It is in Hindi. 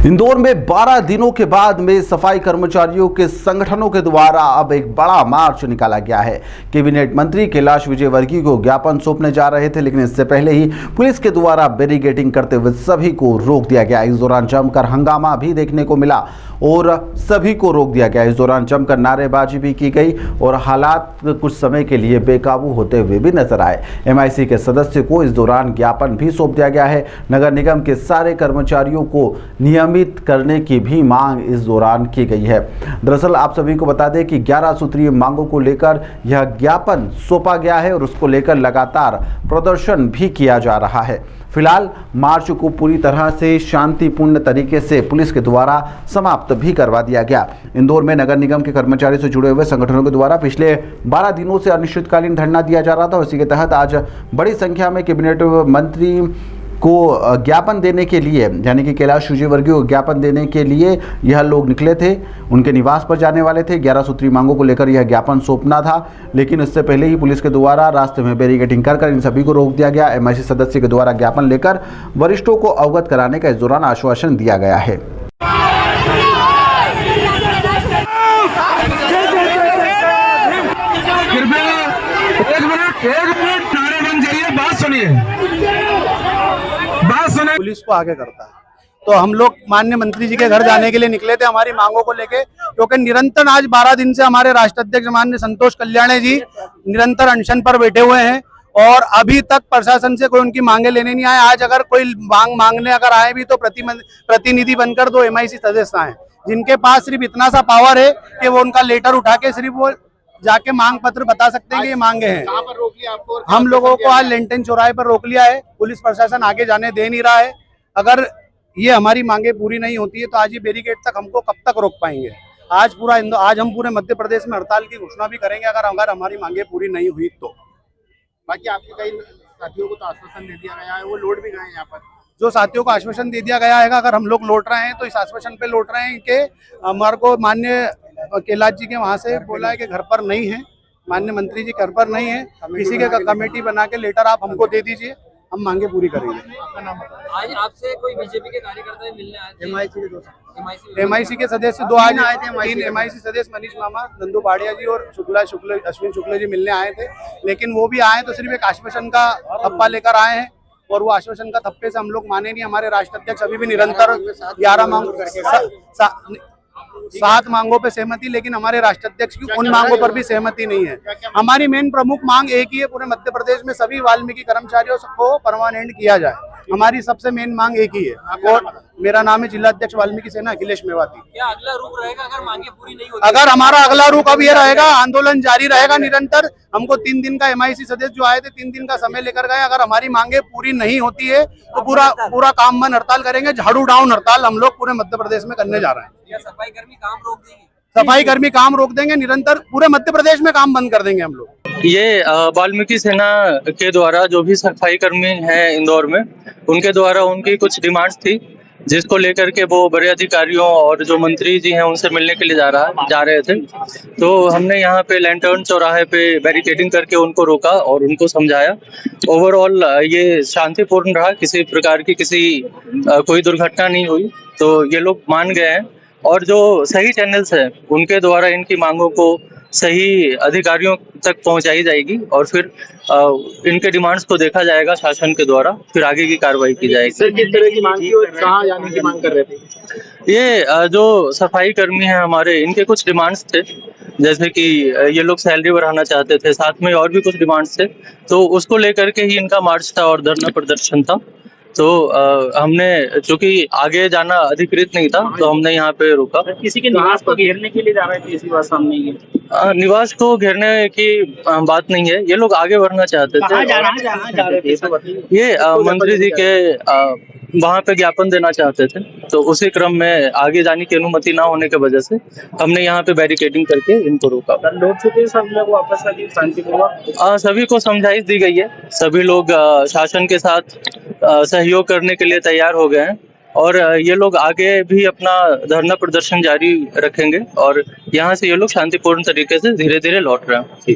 इंदौर में 12 दिनों के बाद में सफाई कर्मचारियों के संगठनों के द्वारा अब एक बड़ा मार्च निकाला गया है। कैबिनेट मंत्री कैलाश विजयवर्गीय को ज्ञापन सौंपने जा रहे थे, लेकिन इससे पहले ही पुलिस के द्वारा बैरिकेडिंग करते हुए सभी को रोक दिया गया। इस दौरान जमकर हंगामा भी देखने को मिला और सभी को रोक दिया गया। इस दौरान जमकर नारेबाजी भी की गई और हालात कुछ समय के लिए बेकाबू होते हुए भी नजर आए। MIC के सदस्य को इस दौरान ज्ञापन भी सौंप दिया गया है। नगर निगम के सारे कर्मचारियों को नियमित करने की भी मांग इस दौरान की गई है। दरअसल आप सभी को बता दें कि 11 सूत्रीय मांगों को लेकर यह ज्ञापन सौंपा गया है और उसको लेकर लगातार प्रदर्शन भी किया जा रहा है। फिलहाल मार्च को पूरी तरह से शांतिपूर्ण तरीके से पुलिस के द्वारा समाप्त भी करवा दिया गया। इंदौर में नगर निगम के कर्मचारियों से जुड़े हुए संगठनों के द्वारा पिछले 12 दिनों से अनिश्चितकालीन धरना दिया जा रहा था। उसी के तहत आज बड़ी संख्या में कैबिनेट मंत्री को ज्ञापन देने के लिए, यानी कि कैलाश विजयवर्गीय को ज्ञापन देने के लिए यह लोग निकले थे। उनके निवास पर जाने वाले थे। 11 सूत्री मांगों को लेकर यह ज्ञापन सौंपना था, लेकिन इससे पहले ही पुलिस के द्वारा रास्ते में बैरिकेडिंग कर इन सभी को रोक दिया गया। MIC सदस्य के द्वारा ज्ञापन लेकर वरिष्ठों को अवगत कराने का इस दौरान आश्वासन दिया गया है। पुलिस को आगे करता है। तो हम लोग माननीय मंत्री जी के घर जाने के लिए निकले थे हमारी मांगों को लेके, क्योंकि निरंतर आज 12 दिन से हमारे राष्ट्र अध्यक्ष माननीय संतोष कल्याणी जी निरंतर अनशन पर बैठे हुए हैं और अभी तक प्रशासन से कोई उनकी मांगे लेने नहीं आए। आज अगर कोई मांगने अगर आए भी तो प्रतिनिधि बनकर 2 MIC सदस्य आए, जिनके पास सिर्फ इतना सा पावर है कि वो उनका लेटर उठा के सिर्फ वो जाके मांग पत्र बता सकते हैं कि ये मांगे हैं। कहां पर रोक लिया आपको? हम लोगों को आज लेंटेन चौराहे पर रोक लिया है। पुलिस प्रशासन आगे जाने दे नहीं रहा है। अगर ये हमारी मांगे पूरी नहीं होती है तो आज ये बैरिकेड तक हमको कब तक रोक पाएंगे? आज हम पूरे मध्य प्रदेश में हड़ताल की घोषणा भी करेंगे अगर हमारी मांगे पूरी नहीं हुई तो। बाकी आपके कई साथियों को तो आश्वासन दे दिया गया है, वो लौट भी गए यहाँ पर। जो साथियों को आश्वासन दे दिया गया है, अगर हम लोग लौट रहे हैं तो इस आश्वासन पे लौट रहे हैं कि हमारे को माननीय कैलाश जी के वहाँ से बोला है कि घर पर नहीं है, माननीय मंत्री जी घर पर नहीं है, किसी के कमेटी बना के लेटर आप हमको दे दीजिए, हम मांगे पूरी करेंगे। आज आपसे कोई बीजेपी के कार्यकर्ता मिलने आए थे? MIC के सदस्य 2 आज आए थे। 3 MIC सदस्य मनीष मामा, नंदू बाड़िया जी और अश्विन शुक्ला जी मिलने आए थे, लेकिन वो भी आए तो सिर्फ एक आश्वासन का थप्पा लेकर आए हैं और वो आश्वासन का थप्पे से हम लोग माने नहीं। हमारे राष्ट्र अध्यक्ष अभी भी निरंतर 7 मांगों पे सहमति, लेकिन हमारे राष्ट्र अध्यक्ष की उन मांगों पर भी सहमति नहीं है। हमारी मेन प्रमुख मांग एक ही है, पूरे मध्य प्रदेश में सभी वाल्मीकि कर्मचारियों को परमानेंट किया जाए। हमारी सबसे मेन मांग एक ही है। और मेरा नाम है जिला अध्यक्ष वाल्मीकि सेना अखिलेश मेवाती। क्या अगला रुख रहेगा अगर मांगे पूरी नहीं होती? अगर हमारा अगला रुख अब ये रहेगा, आंदोलन जारी रहेगा निरंतर। हमको 3 दिन का MIC सदस्य जो आए थे 3 दिन का समय लेकर गए। अगर हमारी मांगे पूरी नहीं होती है तो पूरा काम बंद हड़ताल करेंगे। झाड़ू डाउन हड़ताल हम लोग पूरे मध्य प्रदेश में करने जा रहे हैं। क्या सफाई कर्मी काम रोक देंगे? सफाई कर्मी काम रोक देंगे, निरंतर पूरे मध्य प्रदेश में काम बंद कर देंगे हम लोग। ये वाल्मीकि सेना के द्वारा जो भी सफाई कर्मी हैं इंदौर में, उनके द्वारा उनकी कुछ डिमांड्स थी, जिसको लेकर के वो बड़े अधिकारियों और जो मंत्री जी हैं उनसे मिलने के लिए जा रहे थे। तो हमने यहाँ पे लैंटर्न चौराहे पे बैरिकेडिंग करके उनको रोका और उनको समझाया। ओवरऑल ये शांतिपूर्ण रहा, किसी प्रकार की कोई दुर्घटना नहीं हुई। तो ये लोग मान गए हैं और जो सही चैनल्स हैं उनके द्वारा इनकी मांगों को सही अधिकारियों तक पहुंचाई जाएगी और फिर इनके डिमांड्स को देखा जाएगा शासन के द्वारा, फिर आगे की कार्रवाई की जाएगी। सर, किस तरह की मांग की और कहाँ जाने की मांग कर रहे थे? ये जो सफाई कर्मी हैं हमारे, इनके कुछ डिमांड्स थे, जैसे कि ये लोग सैलरी बढ़ाना चाहते थे, साथ में और भी कुछ डिमांड्स थे। तो उसको लेकर के ही इनका मार्च था और धरना प्रदर्शन था। तो हमने, चूंकि आगे जाना अधिकृत नहीं था, तो हमने यहाँ पे रुका। किसी के निवास को घेरने के लिए जा रहे थे, इसी बात सामने ही है। निवास को घेरने की बात नहीं है, ये लोग आगे बढ़ना चाहते थे। कहाँ जा रहे थे? ये मंत्री जी के वहाँ पे ज्ञापन देना चाहते थे, तो उसी क्रम में आगे जाने की अनुमति ना होने की वजह से हमने यहाँ पे बैरिकेडिंग करके इनको रोका। लौट चुके हैं सब लोग वापस? शांतिपूर्वक सभी को समझाइश दी गई है। सभी लोग शासन के साथ सहयोग करने के लिए तैयार हो गए हैं और ये लोग आगे भी अपना धरना प्रदर्शन जारी रखेंगे और यहाँ से ये लोग शांतिपूर्ण तरीके से धीरे धीरे लौट रहे हैं।